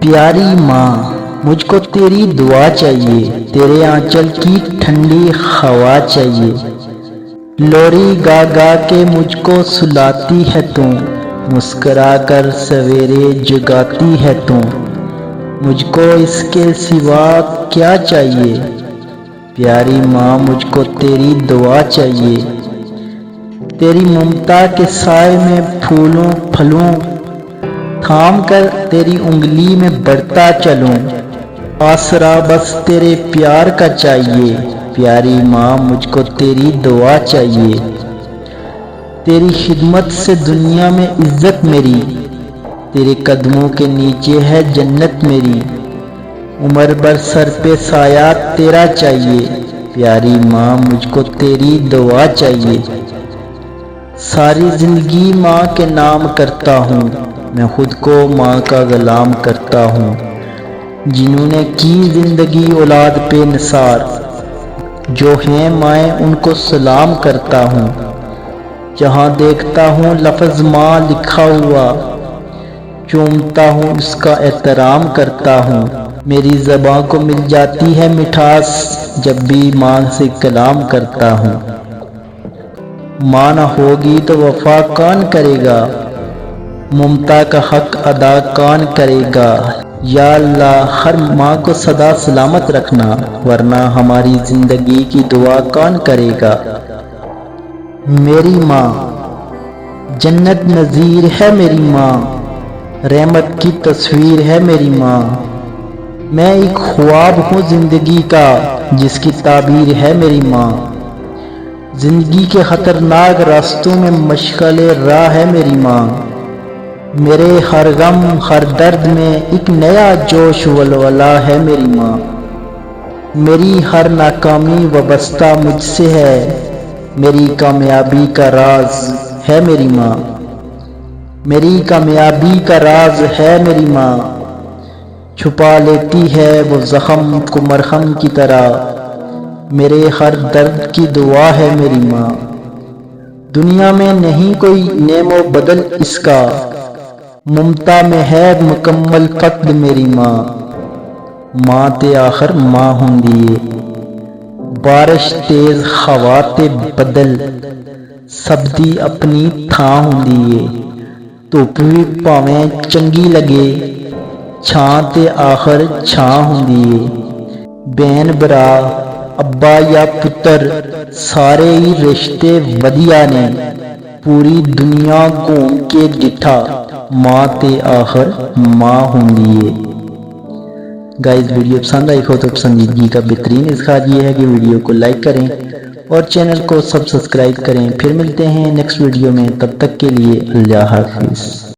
پیاری ماں، مجھ کو تیری دعا چاہیے، تیرے آنچل کی ٹھنڈی ہوا چاہیے۔ لوری گا گا کے مجھ کو سلاتی ہے تو، مسکرا کر سویرے جگاتی ہے تو، مجھ کو اس کے سوا کیا چاہیے؟ پیاری ماں، مجھ کو تیری دعا چاہیے، تیری ممتا کے سائے میں پھولوں پھلوں، تھام کر تیری انگلی میں بڑھتا چلوں، آسرا بس تیرے پیار کا چاہیے۔ پیاری ماں، مجھ کو تیری دعا چاہیے، تیری خدمت سے دنیا میں عزت میری، تیرے قدموں کے نیچے ہے جنت میری، عمر بھر سر پہ سایہ تیرا چاہیے۔ پیاری ماں، مجھ کو تیری دعا چاہیے، ساری زندگی ماں کے نام کرتا ہوں، میں خود کو ماں کا غلام کرتا ہوں، جنہوں نے کی زندگی اولاد پہ نثار، جو ہیں مائیں ان کو سلام کرتا ہوں، جہاں دیکھتا ہوں لفظ ماں لکھا ہوا، چومتا ہوں اس کا احترام کرتا ہوں، میری زباں کو مل جاتی ہے مٹھاس جب بھی ماں سے کلام کرتا ہوں۔ ماں نہ ہوگی تو وفا کون کرے گا، ممتا کا حق ادا کون کرے گا؟ یا اللہ ہر ماں کو سدا سلامت رکھنا، ورنہ ہماری زندگی کی دعا کون کرے گا؟ میری ماں جنت نظیر ہے، میری ماں رحمت کی تصویر ہے، میری ماں میں ایک خواب ہوں زندگی کا، جس کی تعبیر ہے میری ماں، زندگی کے خطرناک راستوں میں مشعل راہ ہے میری ماں، میرے ہر غم ہر درد میں ایک نیا جوش ولولہ ہے میری ماں، میری ہر ناکامی وابستہ مجھ سے ہے، میری کامیابی کا راز ہے میری ماں، میری کامیابی کا راز ہے میری ماں، چھپا لیتی ہے وہ زخم کو مرہم کی طرح، میرے ہر درد کی دوا ہے میری ماں، دنیا میں نہیں کوئی نعم و بدل اس کا، ممتا میں ہے مکمل فقد میری ماں، ماں تے آخر ماں ہوندی ہے، بارش تیز ہوا تے بدل سب دی اپنی تھاں ہوندی ہے، دھوپ بھی پاویں چنگی لگے چھاں تے آخر چھاں ہوندی ہے، بہن برا ابا یا پتر سارے ہی رشتے ودیا نے، پوری دنیا گھوم کے ڈٹھا ماں تے آخر ماں ہوندی ہے۔ گائز ویڈیو پسند آئی ہو تو پسندیدگی کا بہترین اظہار یہ ہے کہ ویڈیو کو لائک کریں اور چینل کو سبسکرائب کریں۔ پھر ملتے ہیں نیکسٹ ویڈیو میں، تب تک کے لیے اللہ حافظ۔